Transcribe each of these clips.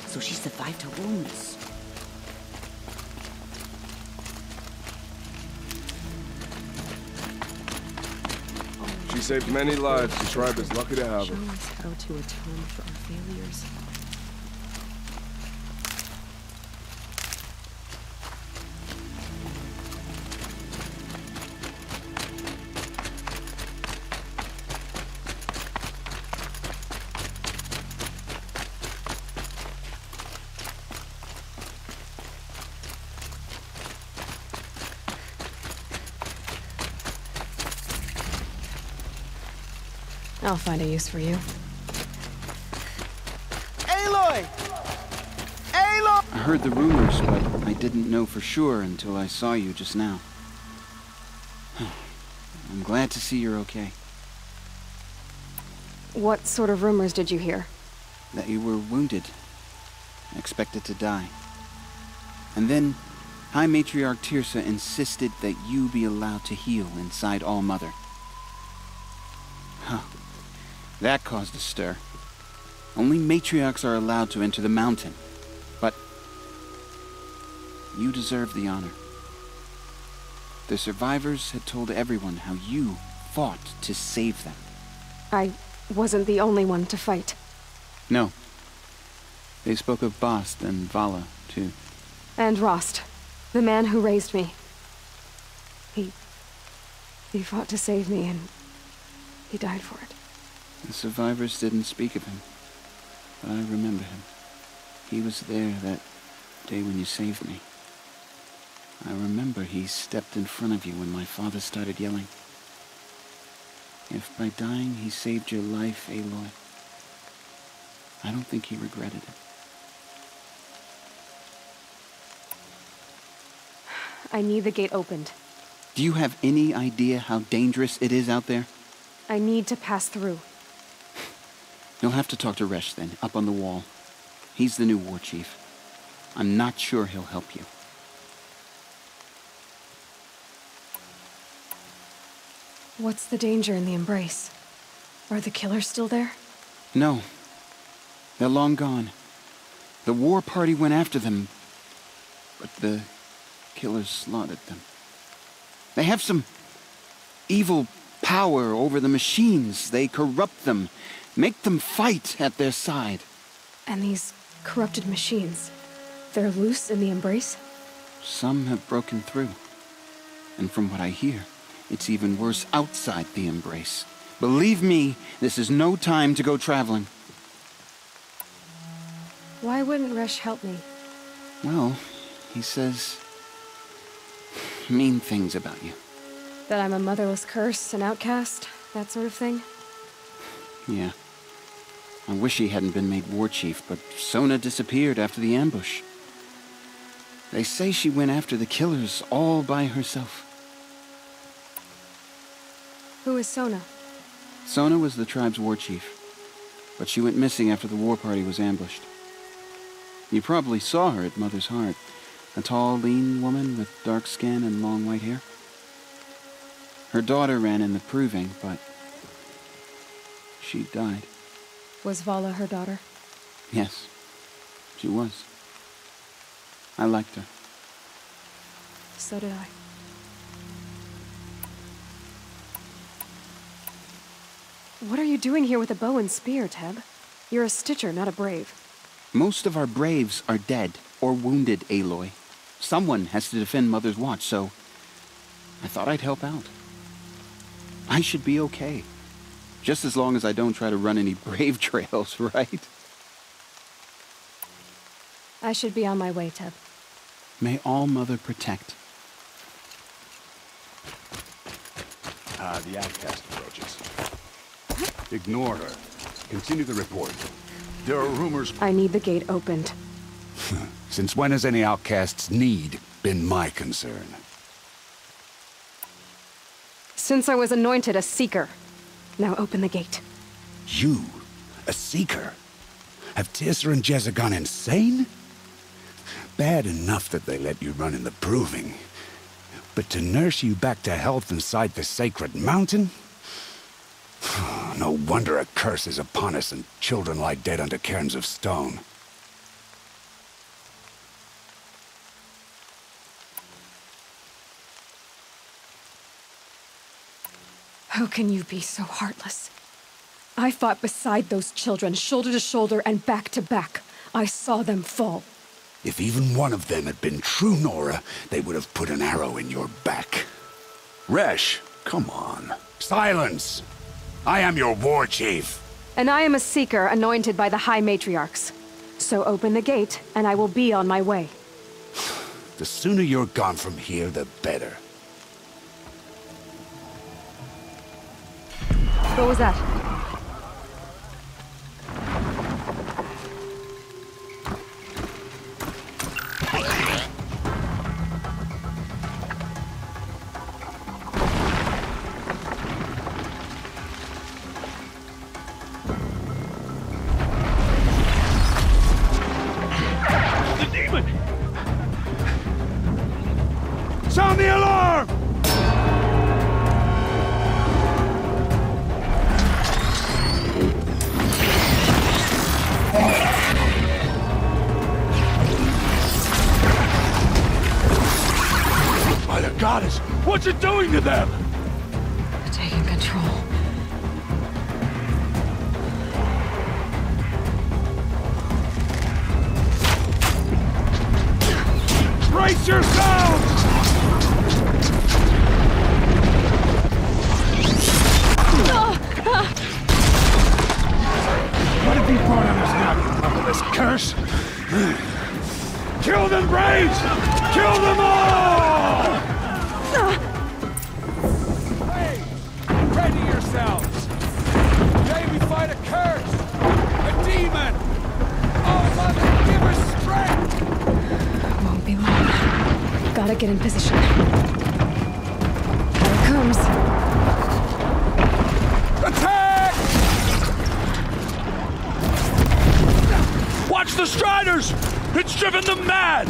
so she survived her wounds. She saved many lives. The tribe is lucky to have her. Show us how to atone for our failures. I'll find a use for you. Aloy! Aloy! I heard the rumors, but I didn't know for sure until I saw you just now. I'm glad to see you're okay. What sort of rumors did you hear? That you were wounded. Expected to die. And then, High Matriarch Teersa insisted that you be allowed to heal inside All Mother. Huh. That caused a stir. Only matriarchs are allowed to enter the mountain. But you deserve the honor. The survivors had told everyone how you fought to save them. I wasn't the only one to fight. No. They spoke of Bast and Vala, too. And Rost, the man who raised me. He fought to save me, and he died for it. The survivors didn't speak of him, but I remember him. He was there that day when you saved me. I remember he stepped in front of you when my father started yelling. If by dying he saved your life, Aloy, I don't think he regretted it. I need the gate opened. Do you have any idea how dangerous it is out there? I need to pass through. You'll have to talk to Resh then, up on the wall. He's the new war chief. I'm not sure he'll help you. What's the danger in the Embrace? Are the killers still there? No. They're long gone. The war party went after them, but the killers slaughtered them. They have some evil power over the machines. They corrupt them, make them fight at their side. And these corrupted machines, they're loose in the Embrace? Some have broken through. And from what I hear, it's even worse outside the Embrace. Believe me, this is no time to go traveling. Why wouldn't Resh help me? Well, he says mean things about you. That I'm a motherless curse, an outcast, that sort of thing? Yeah. I wish he hadn't been made war chief, but Sona disappeared after the ambush. They say she went after the killers all by herself. Who is Sona? Sona was the tribe's war chief, but she went missing after the war party was ambushed. You probably saw her at Mother's Heart. A tall, lean woman with dark skin and long white hair. Her daughter ran in the proving, but she died. Was Vala her daughter? Yes, she was. I liked her. So did I. What are you doing here with a bow and spear, Teb? You're a Stitcher, not a Brave. Most of our Braves are dead or wounded, Aloy. Someone has to defend Mother's Watch, so I thought I'd help out. I should be okay. Just as long as I don't try to run any Brave trails, right? I should be on my way, Teb. May All Mother protect. The outcast approaches. Ignore her. Continue the report. There are rumors... I need the gate opened. Since when has any outcast's need been my concern? Since I was anointed a Seeker. Now open the gate. You? A Seeker? Have Teersa and Jezza gone insane? Bad enough that they let you run in the Proving. But to nurse you back to health inside the Sacred Mountain? No wonder a curse is upon us and children lie dead under cairns of stone. How can you be so heartless? I fought beside those children, shoulder to shoulder and back to back. I saw them fall. If even one of them had been true Nora, they would have put an arrow in your back. Resh, come on. Silence! I am your war chief. And I am a seeker anointed by the High Matriarchs. So open the gate, and I will be on my way. The sooner you're gone from here, the better. What was that? Sound the alarm! By the goddess, what's it doing to them? Taking control. Brace yourselves! What have you brought on us now, you motherless curse? Kill them, Braves! Kill them all! Hey! Ready yourselves! Today we fight a curse! A demon! Oh, Mother, give us strength! Won't be long. Gotta get in position. Here it comes. Attack! Watch the Striders! It's driven them mad!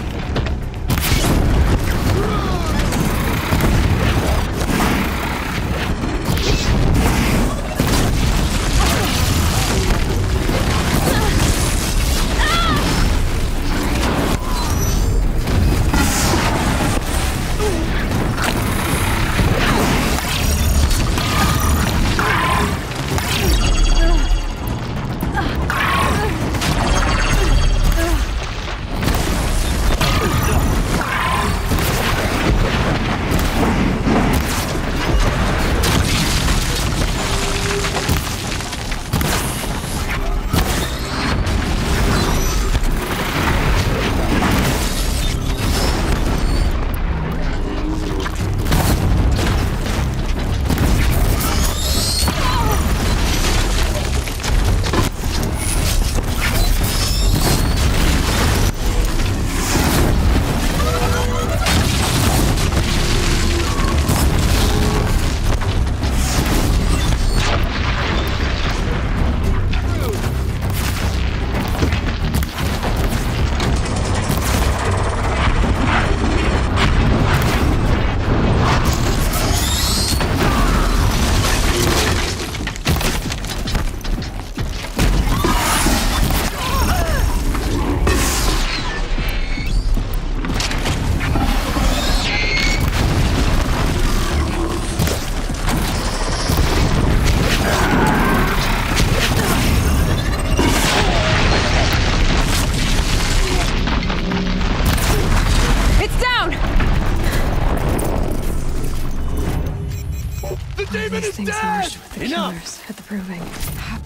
These things merged with the killers at the Proving.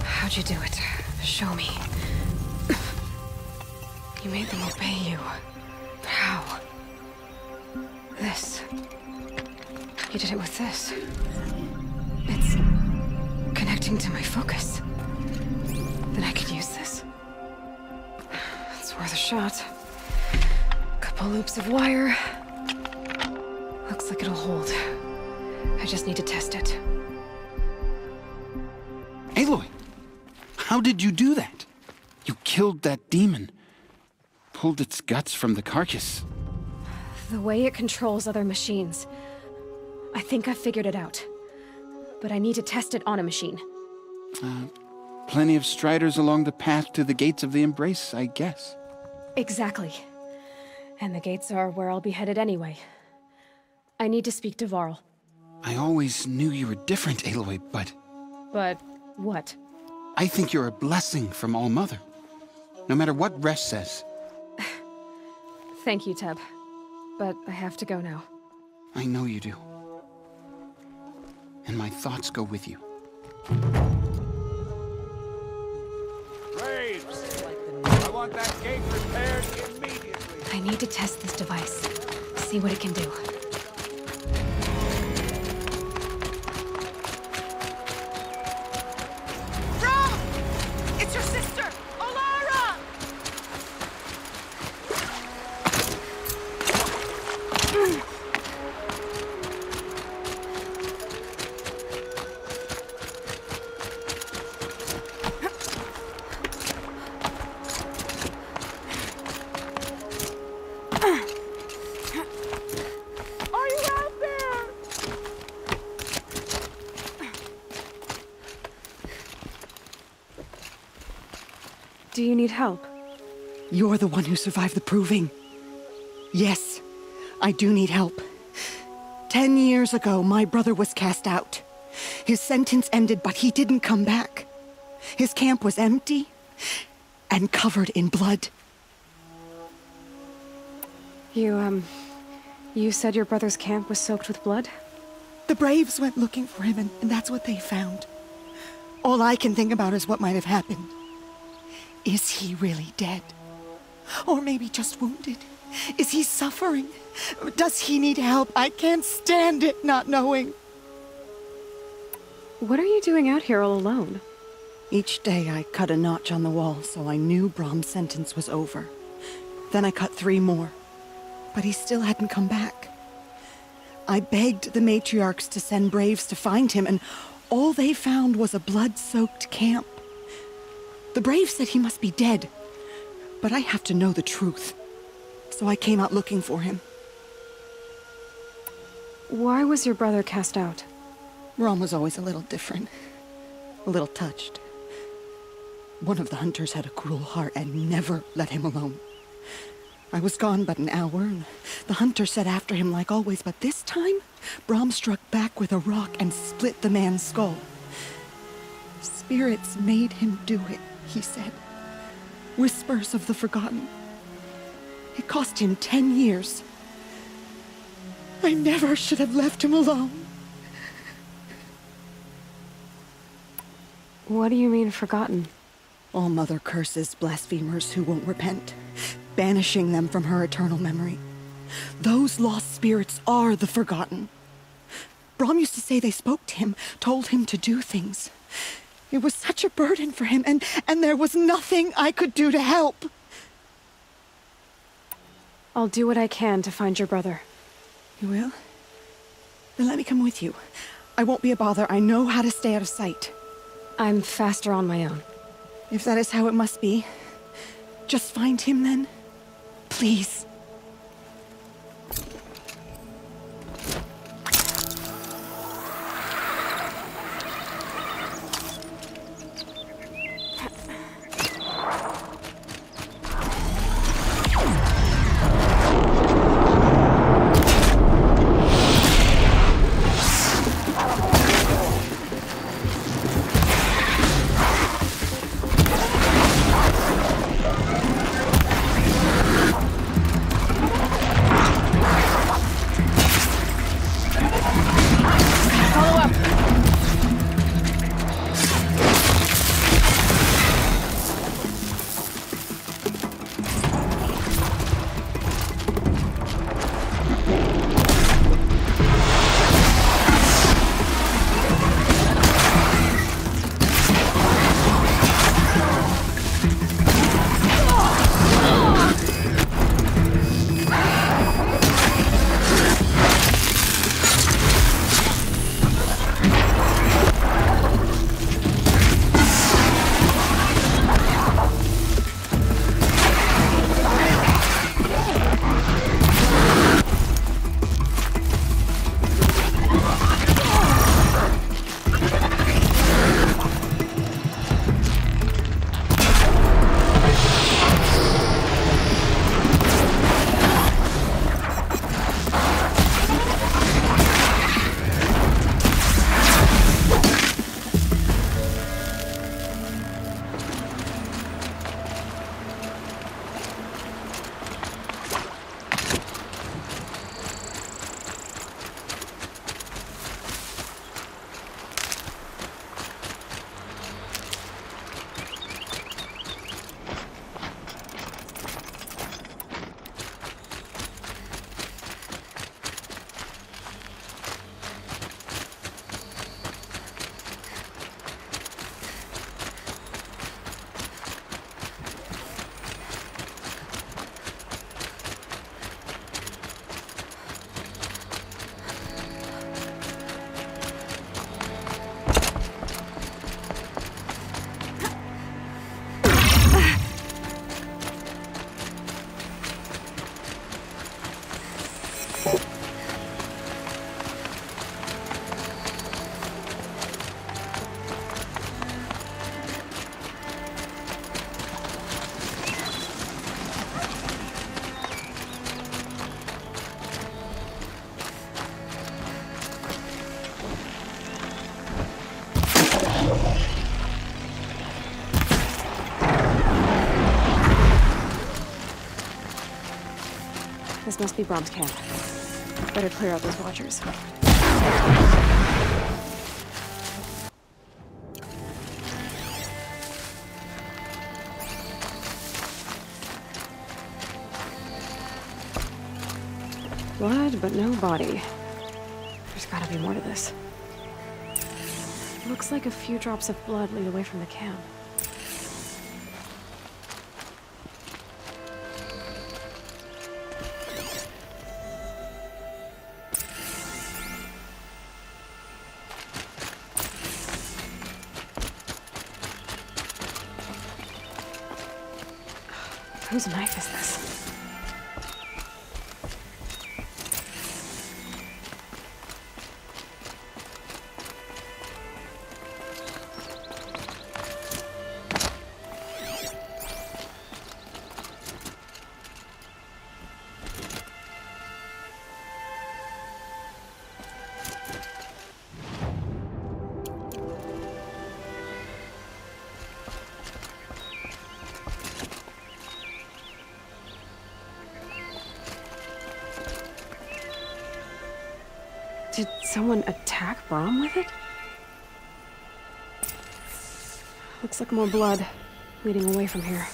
How'd you do it? Show me. You made them obey you. How? This. You did it with this. It's connecting to my focus. Then I could use this. It's worth a shot. Couple loops of wire. Looks like it'll hold. I just need to test it. Aloy! How did you do that? You killed that demon. Pulled its guts from the carcass. The way it controls other machines. I think I figured it out. But I need to test it on a machine. Plenty of Striders along the path to the gates of the Embrace, I guess. Exactly. And the gates are where I'll be headed anyway. I need to speak to Varl. I always knew you were different, Aloy, but... But what? I think you're a blessing from All-Mother. No matter what Resh says. Thank you, Teb. But I have to go now. I know you do. And my thoughts go with you. Graves! I want that gate repaired immediately. I need to test this device. See what it can do. Brom! It's your sister, Olara! Are you out there? Do you need help? You're the one who survived the proving. Yes, I do need help. 10 years ago, my brother was cast out. His sentence ended, but he didn't come back. His camp was empty and covered in blood. You said your brother's camp was soaked with blood? The Braves went looking for him, and that's what they found. All I can think about is what might have happened. Is he really dead? Or maybe just wounded? Is he suffering? Does he need help? I can't stand it not knowing. What are you doing out here all alone? Each day I cut a notch on the wall so I knew Brom's sentence was over. Then I cut 3 more. But he still hadn't come back. I begged the matriarchs to send Braves to find him, and all they found was a blood-soaked camp. The Braves said he must be dead, but I have to know the truth. So I came out looking for him. Why was your brother cast out? Brom was always a little different. A little touched. One of the hunters had a cruel heart and never let him alone. I was gone but an hour, and the hunter set after him like always, but this time, Brom struck back with a rock and split the man's skull. Spirits made him do it, he said. Whispers of the forgotten. It cost him 10 years. I never should have left him alone. What do you mean, forgotten? All-Mother curses blasphemers who won't repent, banishing them from her eternal memory. Those lost spirits are the forgotten. Brom used to say they spoke to him, told him to do things. It was such a burden for him, and there was nothing I could do to help. I'll do what I can to find your brother. You will? Then let me come with you. I won't be a bother. I know how to stay out of sight. I'm faster on my own. If that is how it must be, just find him then. Please. This must be Brom's camp. Better clear out those watchers. Blood, but no body. There's gotta be more to this. Looks like a few drops of blood lead away from the camp. Whose knife is this? Did someone attack Brom with it? Looks like more blood leading away from here.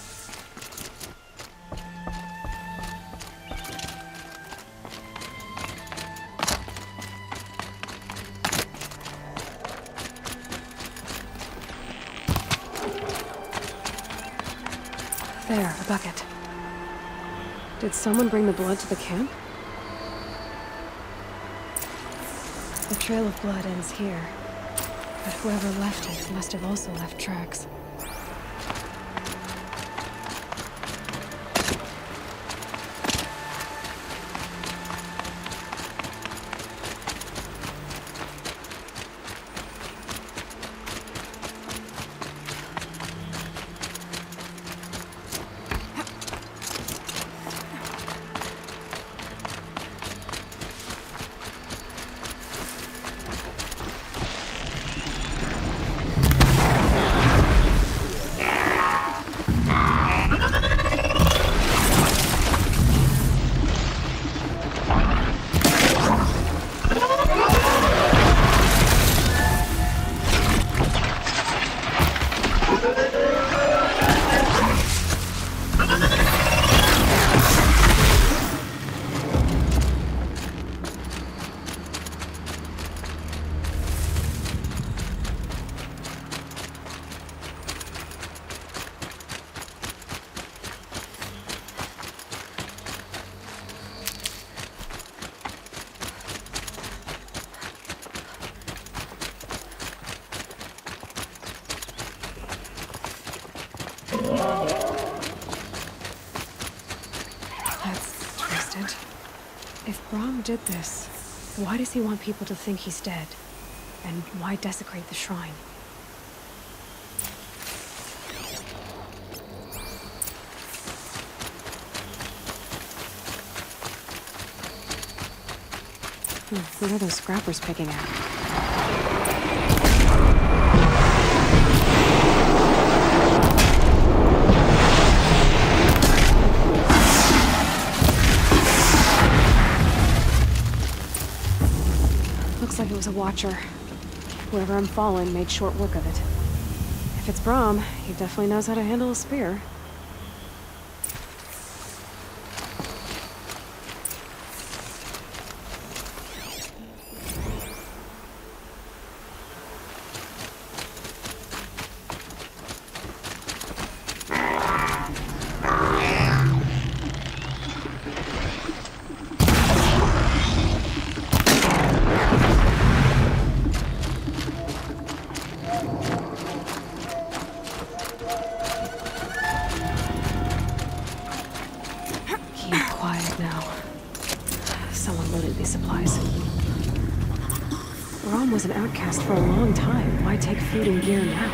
There, a bucket. Did someone bring the blood to the camp? The trail of blood ends here, but whoever left it must have also left tracks. That's twisted. If Brom did this, why does he want people to think he's dead? And why desecrate the shrine? What are those scrappers picking at? Looks like it was a watcher. Whoever I'm following made short work of it. If it's Brom, he definitely knows how to handle a spear. Brom was an outcast for a long time. Why take food and gear now?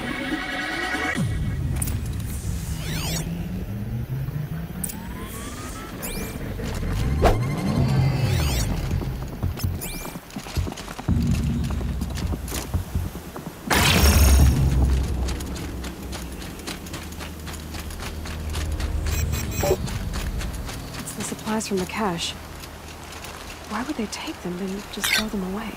It's the supplies from the cache. Why would they take them and just throw them away?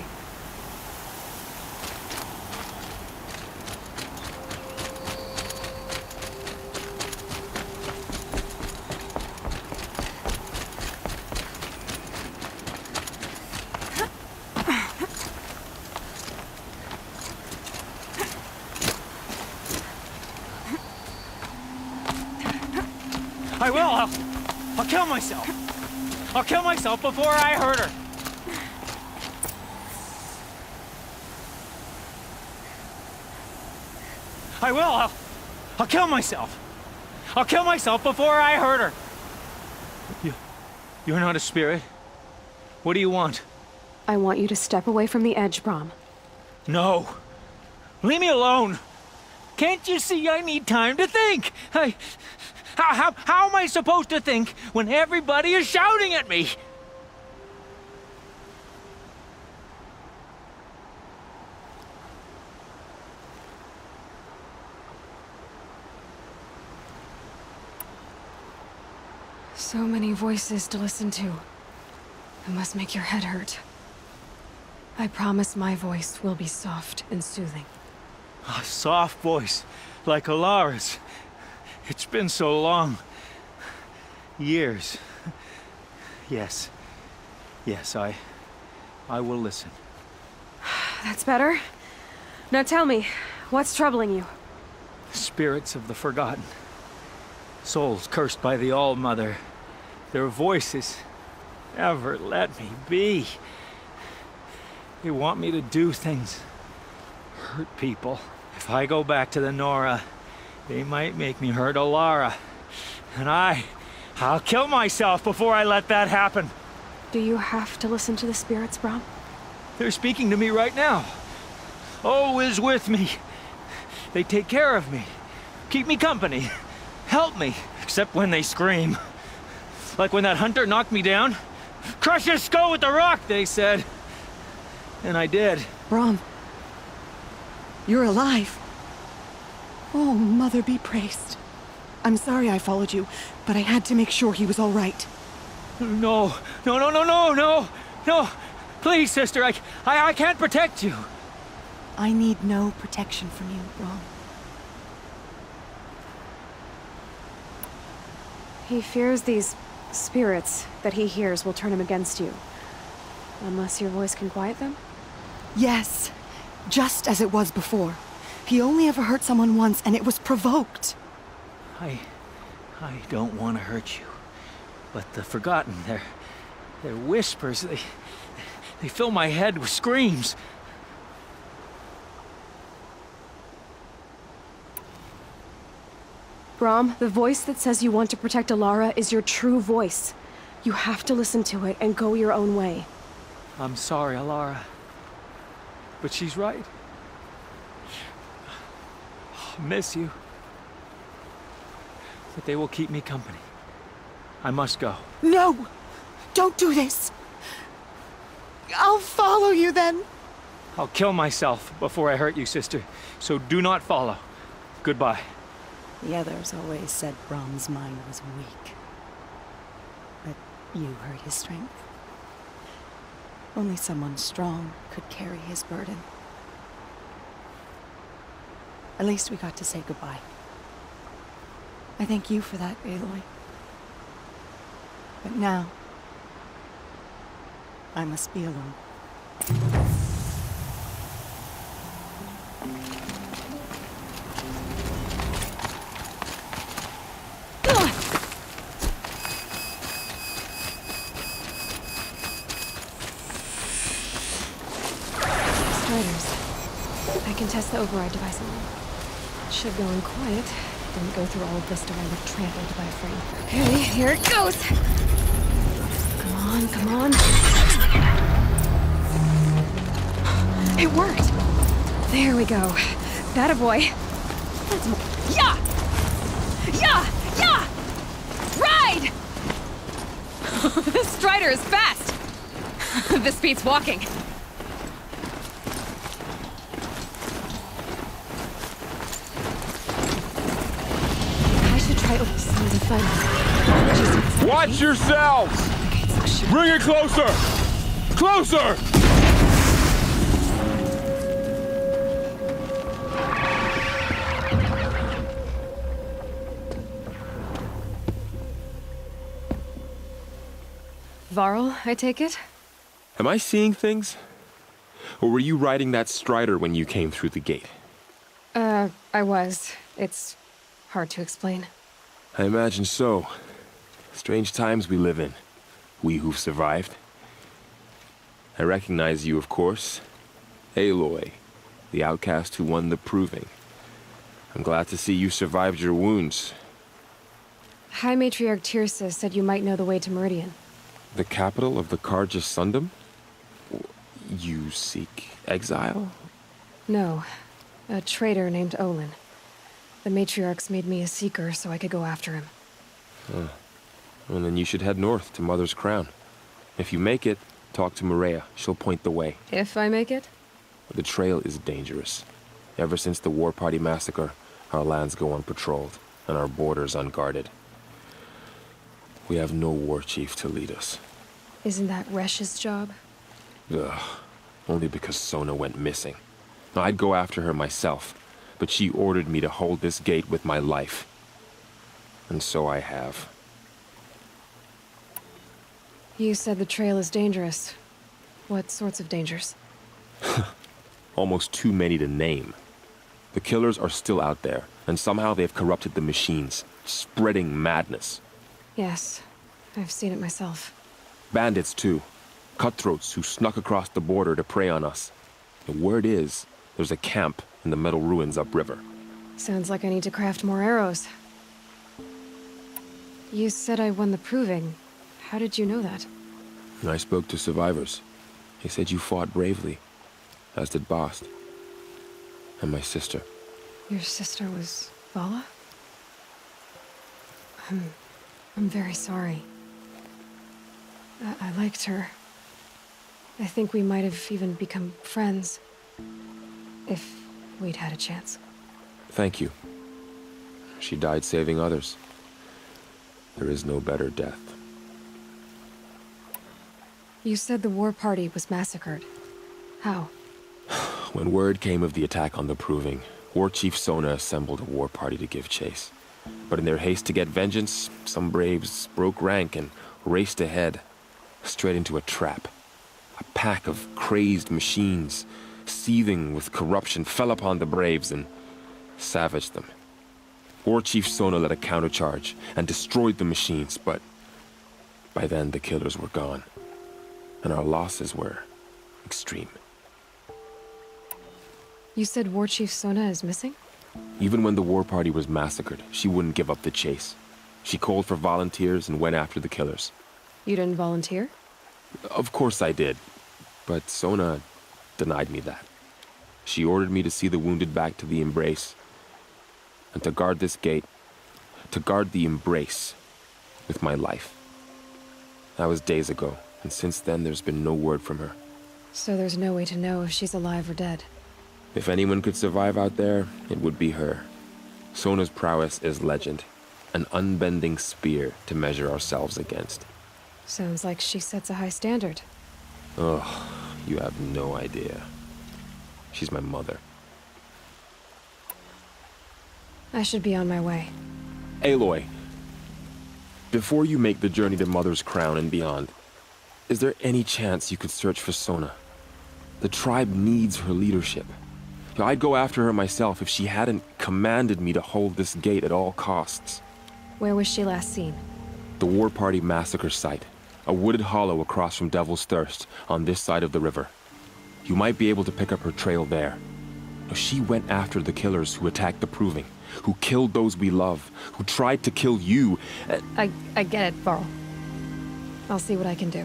I will! I'll kill myself! I'll kill myself before I hurt her! I will! I'll kill myself! I'll kill myself before I hurt her! You're not a spirit. What do you want? I want you to step away from the edge, Brom. No! Leave me alone! Can't you see I need time to think? How am I supposed to think when everybody is shouting at me? So many voices to listen to. It must make your head hurt. I promise my voice will be soft and soothing. A soft voice, like Alara's. It's been so long. Years. Yes. Yes, I will listen. That's better. Now tell me, what's troubling you? Spirits of the forgotten. Souls cursed by the All-Mother. Their voices never let me be. They want me to do things. Hurt people. If I go back to the Nora, they might make me hurt Alara. And I'll kill myself before I let that happen. Do you have to listen to the spirits, Brom? They're speaking to me right now. O is with me. They take care of me. Keep me company. Help me. Except when they scream. Like when that hunter knocked me down. Crush his skull with the rock, they said. And I did. Brom, you're alive. Oh, Mother be praised. I'm sorry I followed you, but I had to make sure he was all right. No. Please, sister, I can't protect you. I need no protection from you, Brom. He fears these spirits that he hears will turn him against you. Unless your voice can quiet them? Yes, just as it was before. He only ever hurt someone once, and it was provoked. I don't want to hurt you. But the Forgotten, their whispers, they fill my head with screams. Brom, the voice that says you want to protect Alara is your true voice. You have to listen to it and go your own way. I'm sorry, Alara. But she's right. I miss you. But they will keep me company. I must go. No! Don't do this! I'll follow you then. I'll kill myself before I hurt you, sister. So do not follow. Goodbye. The others always said Brom's mind was weak. But you heard his strength. Only someone strong could carry his burden. At least we got to say goodbye. I thank you for that, Aloy. But now, I must be alone. I can test the override device on them. It should go in quiet. Didn't go through all of this to wind up trampled by a frame. Okay, here it goes! Come on, come on. It worked! There we go. That a boy. That's more. Yeah! Yeah! Yeah! Ride! This Strider is fast! This beats walking. Watch yourselves! Bring it closer! Closer! Varl, I take it? Am I seeing things? Or were you riding that Strider when you came through the gate? I was. It's hard to explain. I imagine so. Strange times we live in. We who've survived. I recognize you, of course. Aloy, the outcast who won the Proving. I'm glad to see you survived your wounds. High Matriarch Tirsa said you might know the way to Meridian. The capital of the Carja Sundom? You seek exile? No. A traitor named Olin. The Matriarchs made me a seeker so I could go after him. Well, then you should head north to Mother's Crown. If you make it, talk to Maria. She'll point the way. If I make it? The trail is dangerous. Ever since the War Party massacre, our lands go unpatrolled, and our borders unguarded. We have no war chief to lead us. Isn't that Resh's job? Ugh. Only because Sona went missing. Now, I'd go after her myself, but she ordered me to hold this gate with my life. And so I have. You said the trail is dangerous. What sorts of dangers? Almost too many to name. The killers are still out there, and somehow they've corrupted the machines, spreading madness. Yes, I've seen it myself. Bandits, too. Cutthroats who snuck across the border to prey on us. The word is, there's a camp in the metal ruins upriver. Sounds like I need to craft more arrows. You said I won the Proving. How did you know that? And I spoke to survivors. They said you fought bravely, as did Bast. And my sister. Your sister was Vala? I'm very sorry. I liked her. I think we might have even become friends. If we'd had a chance. Thank you. She died saving others. There is no better death. You said the war party was massacred. How? When word came of the attack on the Proving, War Chief Sona assembled a war party to give chase. But in their haste to get vengeance, some braves broke rank and raced ahead, straight into a trap. A pack of crazed machines, seething with corruption, fell upon the braves and savaged them. War Chief Sona led a countercharge and destroyed the machines, but by then the killers were gone, and our losses were extreme. You said War Chief Sona is missing? Even when the war party was massacred, she wouldn't give up the chase. She called for volunteers and went after the killers. You didn't volunteer? Of course I did, but Sona denied me that. She ordered me to see the wounded back to the Embrace, and to guard this gate, to guard the Embrace with my life. That was days ago, and since then there's been no word from her. So there's no way to know if she's alive or dead. If anyone could survive out there, it would be her. Sona's prowess is legend, an unbending spear to measure ourselves against. Sounds like she sets a high standard. Ugh, you have no idea. She's my mother. I should be on my way. Aloy, before you make the journey to Mother's Crown and beyond, is there any chance you could search for Sona? The tribe needs her leadership. I'd go after her myself if she hadn't commanded me to hold this gate at all costs. Where was she last seen? The War Party massacre site. A wooded hollow across from Devil's Thirst, on this side of the river. You might be able to pick up her trail there. She went after the killers who attacked the Proving, who killed those we love, who tried to kill you. I get it, Varl. I'll see what I can do.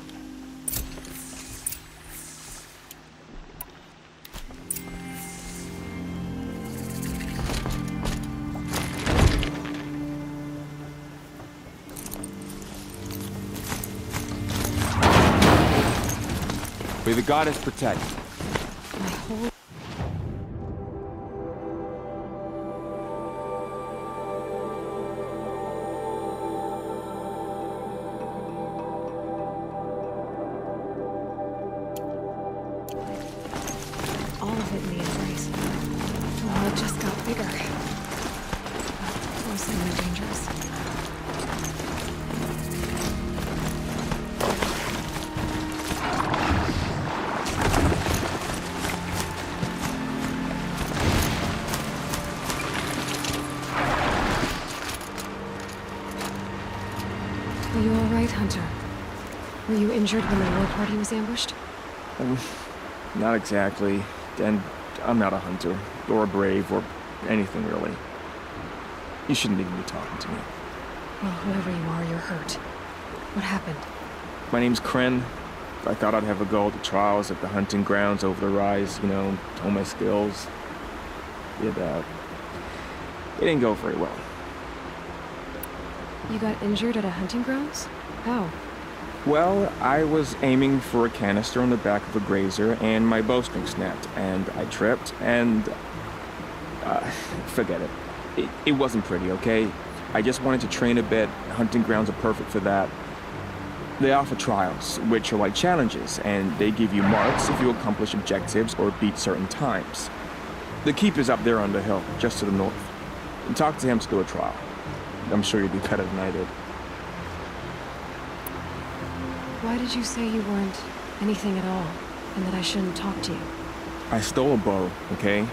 May the goddess protect. My whole... bigger. Mostly more dangerous. Are you all right, Hunter? Were you injured when the war party was ambushed? Not exactly. And I'm not a hunter, or a brave, or anything really. You shouldn't even be talking to me. Well, whoever you are, you're hurt. What happened? My name's Kren. I thought I'd have a go at the trials at the hunting grounds over the rise, you know, hone my skills. It didn't go very well. You got injured at a hunting grounds? How? Well, I was aiming for a canister on the back of a grazer, and my bowstring snapped, and I tripped, and... forget it. It wasn't pretty, okay? I just wanted to train a bit. Hunting grounds are perfect for that. They offer trials, which are like challenges, and they give you marks if you accomplish objectives or beat certain times. The keeper's up there on the hill, just to the north. Talk to him to do a trial. I'm sure you'd be better than I did. Why did you say you weren't anything at all, and that I shouldn't talk to you? I stole a bow, okay?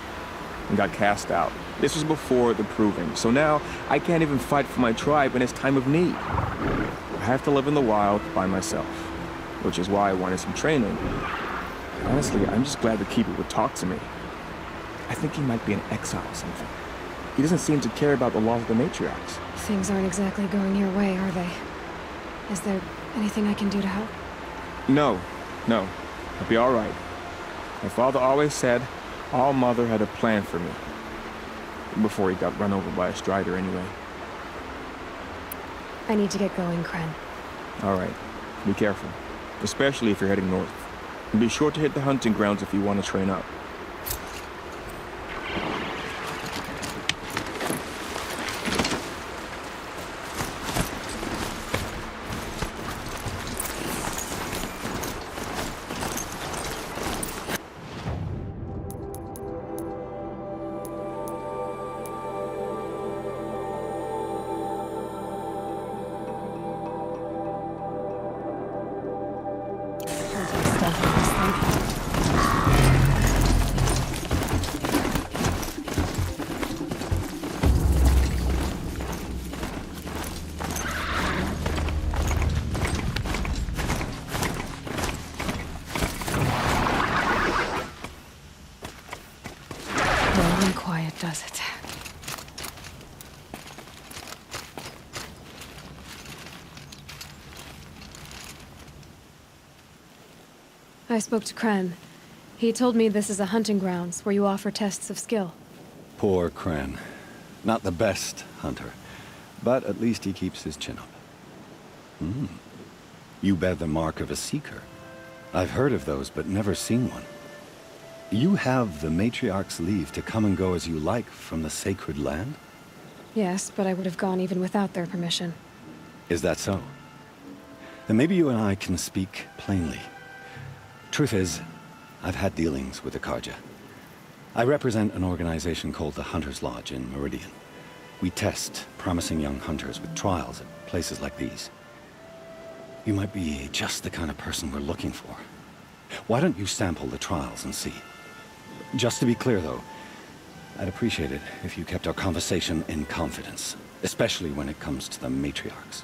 And got cast out. This was before the proving, so now I can't even fight for my tribe in its time of need. I have to live in the wild by myself, which is why I wanted some training. Honestly, I'm just glad the keeper would talk to me. I think he might be an exile or something. He doesn't seem to care about the laws of the matriarchs. Things aren't exactly going your way, are they? Is there anything I can do to help? No. I'll be all right. My father always said All Mother had a plan for me. Before he got run over by a strider anyway. I need to get going, Kren. All right. Be careful. Especially if you're heading north. And be sure to hit the hunting grounds if you want to train up. Does it? I spoke to Kren. He told me this is a hunting grounds where you offer tests of skill. Poor Kren. Not the best hunter, but at least he keeps his chin up. You bear the mark of a seeker. I've heard of those, but never seen one. You have the Matriarch's leave to come and go as you like from the sacred land? Yes, but I would have gone even without their permission. Is that so? Then maybe you and I can speak plainly. Truth is, I've had dealings with the Carja. I represent an organization called the Hunter's Lodge in Meridian. We test promising young hunters with trials at places like these. You might be just the kind of person we're looking for. Why don't you sample the trials and see? Just to be clear, though, I'd appreciate it if you kept our conversation in confidence, especially when it comes to the matriarchs.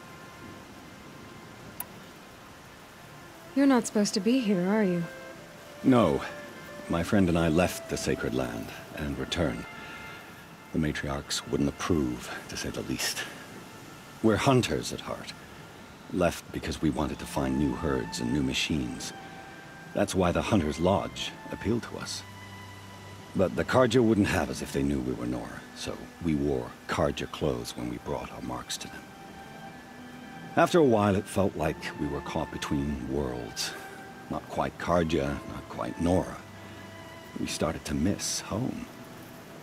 You're not supposed to be here, are you? No. My friend and I left the sacred land and returned. The matriarchs wouldn't approve, to say the least. We're hunters at heart. Left because we wanted to find new herds and new machines. That's why the Hunter's Lodge appealed to us. But the Carja wouldn't have us if they knew we were Nora, so we wore Carja clothes when we brought our marks to them. After a while, it felt like we were caught between worlds. Not quite Carja, not quite Nora. We started to miss home.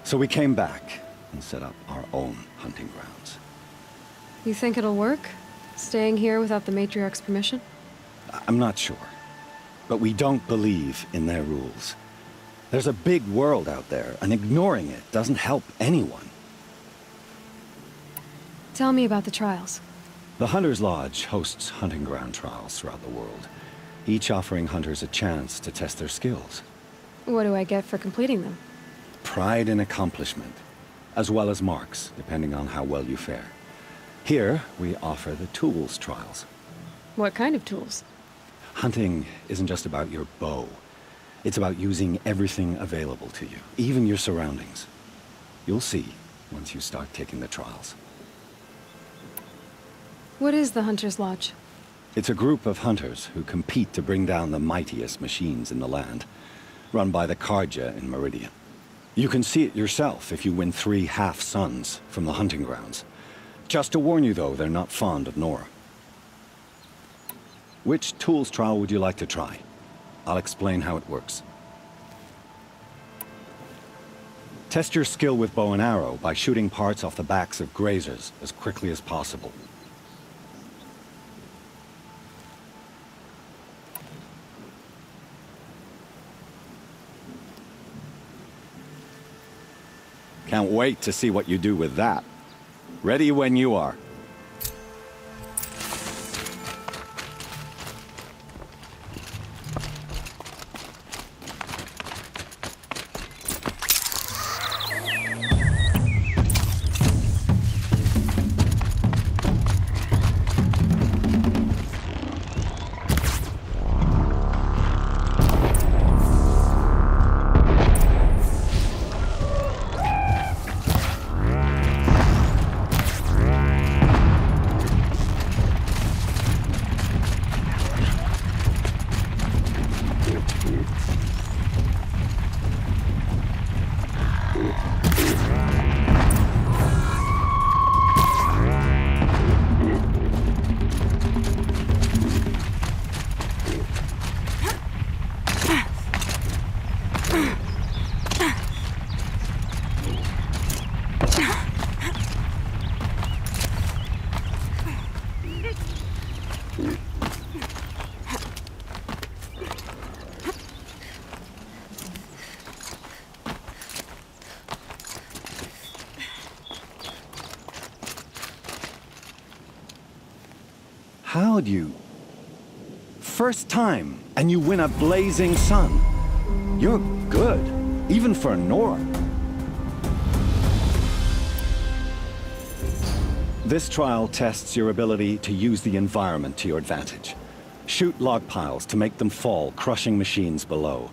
So we came back and set up our own hunting grounds. You think it'll work? Staying here without the Matriarch's permission? I'm not sure. But we don't believe in their rules. There's a big world out there, and ignoring it doesn't help anyone. Tell me about the trials. The Hunter's Lodge hosts hunting ground trials throughout the world, each offering hunters a chance to test their skills. What do I get for completing them? Pride in accomplishment, as well as marks, depending on how well you fare. Here, we offer the tools trials. What kind of tools? Hunting isn't just about your bow. It's about using everything available to you, even your surroundings. You'll see once you start taking the trials. What is the Hunter's Lodge? It's a group of hunters who compete to bring down the mightiest machines in the land, run by the Carja in Meridian. You can see it yourself if you win 3 half-suns from the hunting grounds. Just to warn you, though, they're not fond of Nora. Which tools trial would you like to try? I'll explain how it works. Test your skill with bow and arrow by shooting parts off the backs of grazers as quickly as possible. Can't wait to see what you do with that. Ready when you are. How'd you? First time, and you win a blazing sun. You're good, even for Nora. This trial tests your ability to use the environment to your advantage. Shoot log piles to make them fall, crushing machines below.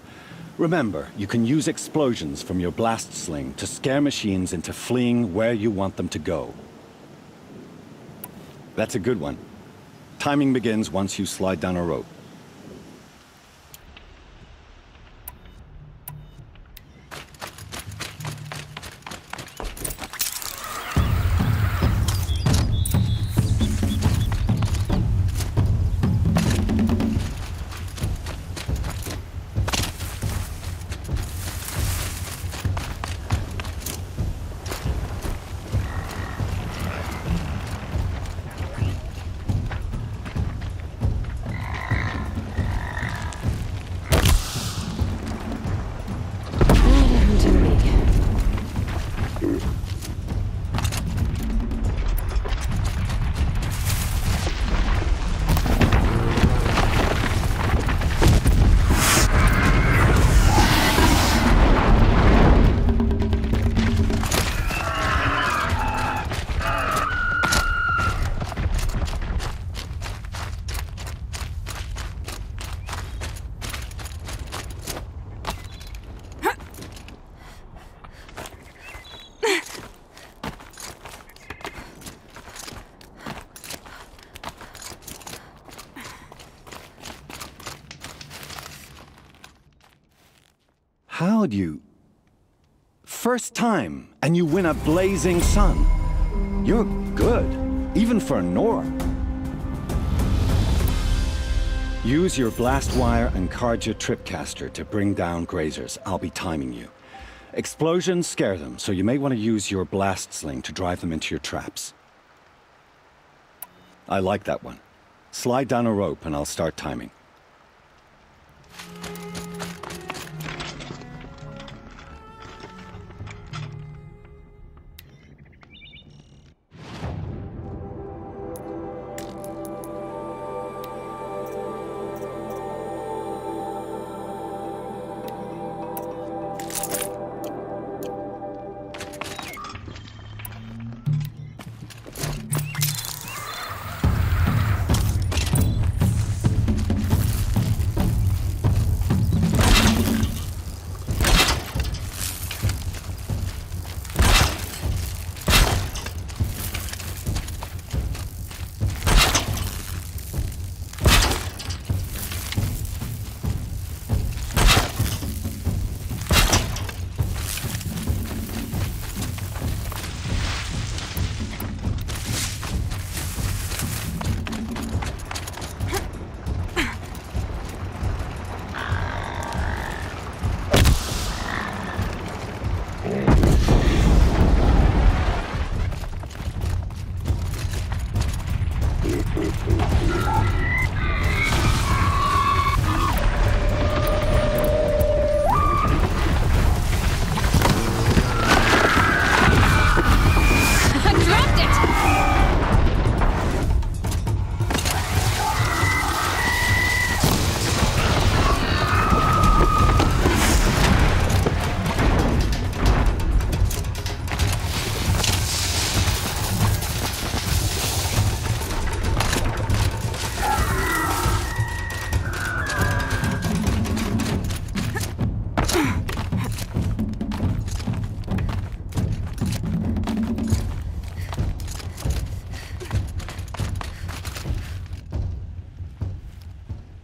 Remember, you can use explosions from your blast sling to scare machines into fleeing where you want them to go. That's a good one. Timing begins once you slide down a rope. How'd you? First time, and you win a blazing sun. You're good, even for Nora. Use your blast wire and Carja tripcaster to bring down grazers. I'll be timing you. Explosions scare them, so you may want to use your blast sling to drive them into your traps. I like that one. Slide down a rope and I'll start timing.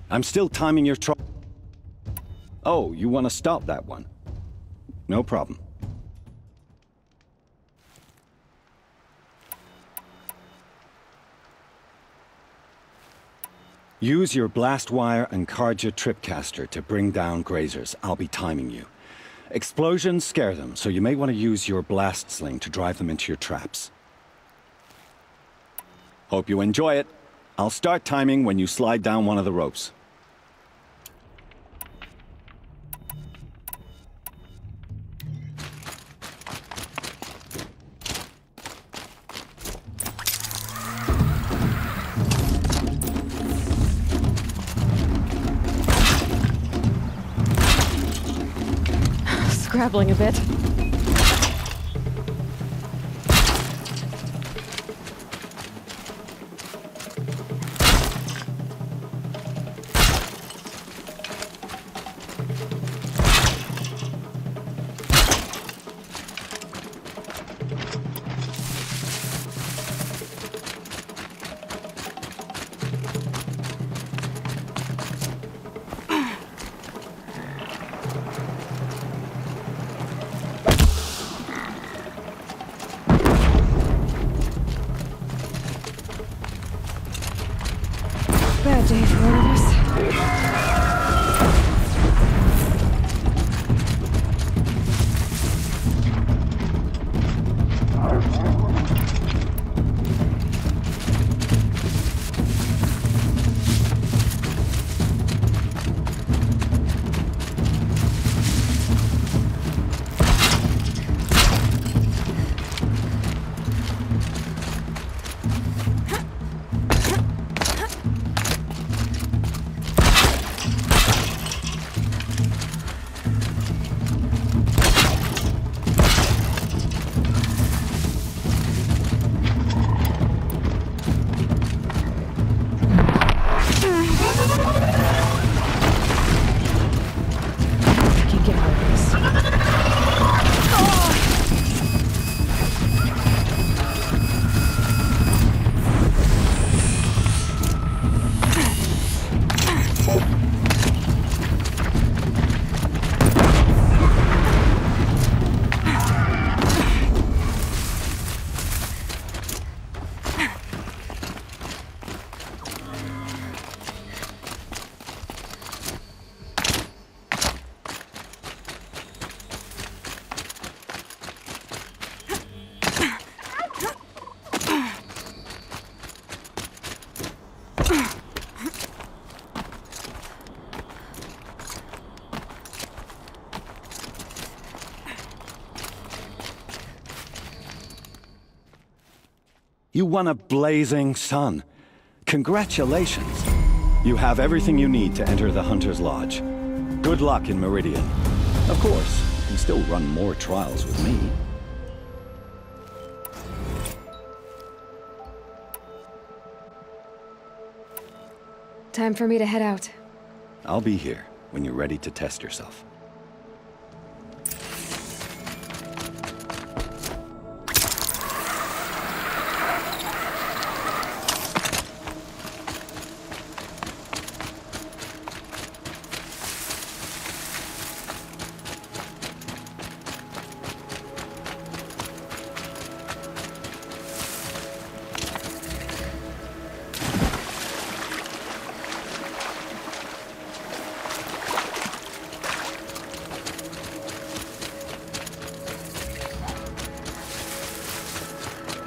I'm still timing your Oh, you want to stop that one? No problem. Use your blast wire and Carja tripcaster to bring down grazers. I'll be timing you. Explosions scare them, so you may want to use your blast sling to drive them into your traps. Hope you enjoy it. I'll start timing when you slide down one of the ropes. Scrabbling a bit. Bad day for all of us. You won a blazing sun. Congratulations. You have everything you need to enter the Hunter's Lodge. Good luck in Meridian. Of course, you can still run more trials with me. Time for me to head out. I'll be here when you're ready to test yourself.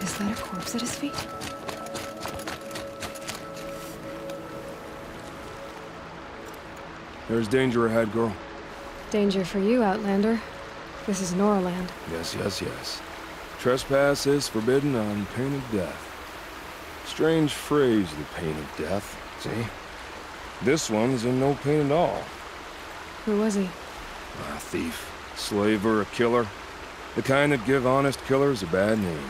Is that a corpse at his feet? There's danger ahead, girl. Danger for you, Outlander. This is Norland. Yes, yes, yes. Trespass is forbidden on pain of death. Strange phrase, the pain of death, see? This one's in no pain at all. Who was he? A thief, slaver, a killer. The kind that give honest killers a bad name.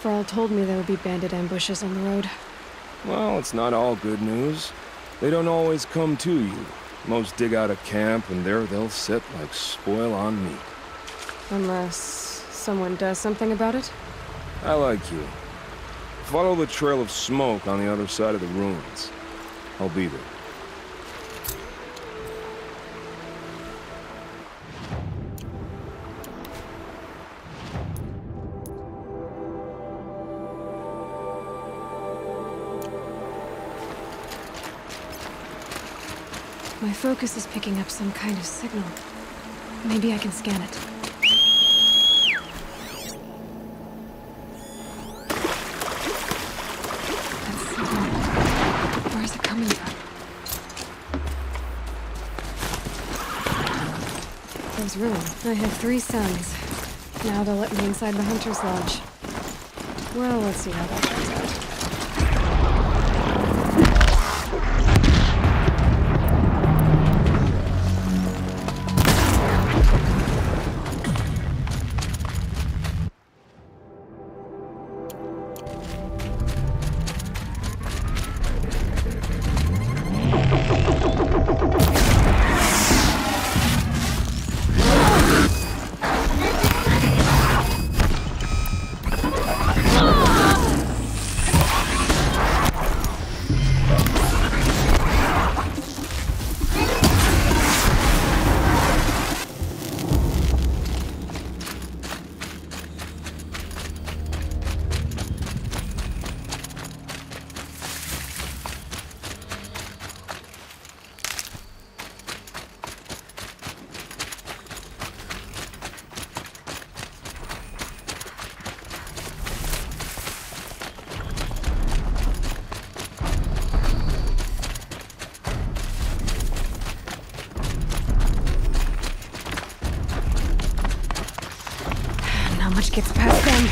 Thrall told me there would be bandit ambushes on the road. Well, it's not all good news. They don't always come to you. Most dig out a camp, and there they'll sit like spoil on meat. Unless someone does something about it? I like you. Follow the trail of smoke on the other side of the ruins. I'll be there. My focus is picking up some kind of signal. Maybe I can scan it. That signal. Where is it coming from? There's room. I have 3 suns. Now they'll let me inside the Hunter's Lodge. Well, let's see how that turns out. Not much gets past them.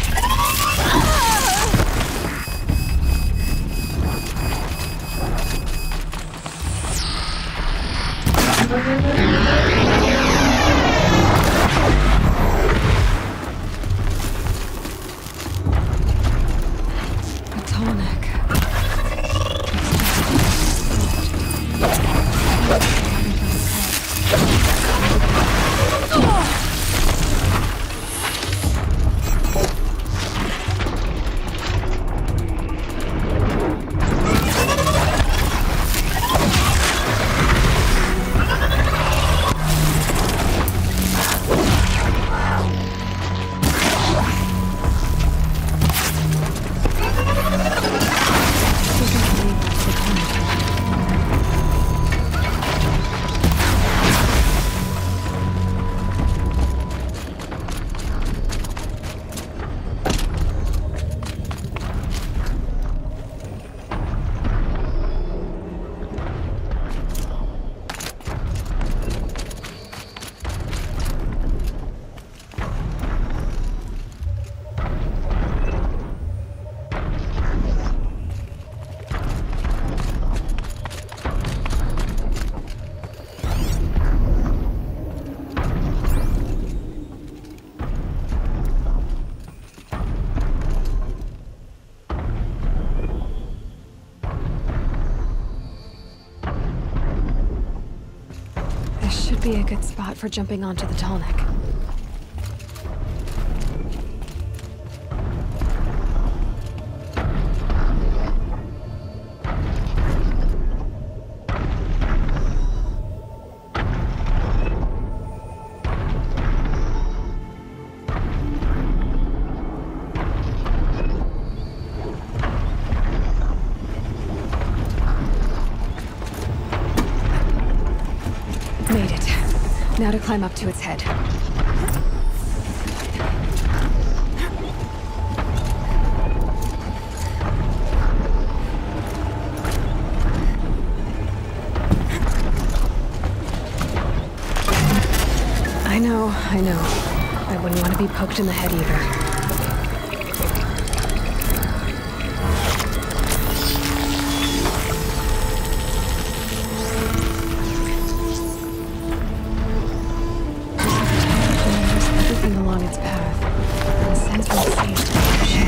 A tall neck. Should be a good spot for jumping onto the tall neck. Made it. Now to climb up to its head. I know. I wouldn't want to be poked in the head either. Along its path, and sends me safe to where she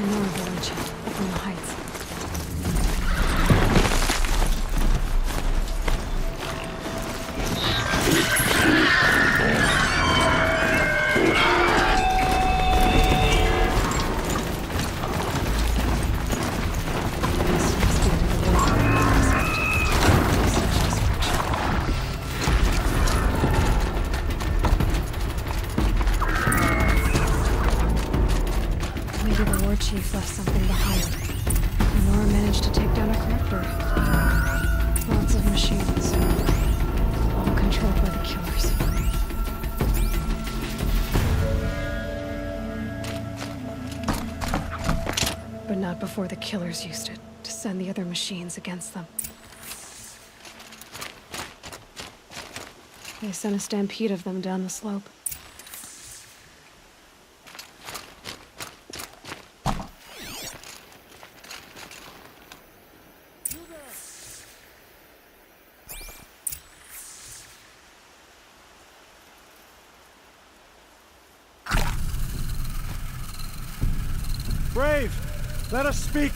More village, up on the heights. Chief left something behind. Nora managed to take down a corruptor. Lots of machines. All controlled by the killers. But not before the killers used it to send the other machines against them. They sent a stampede of them down the slope. Brave, let us speak.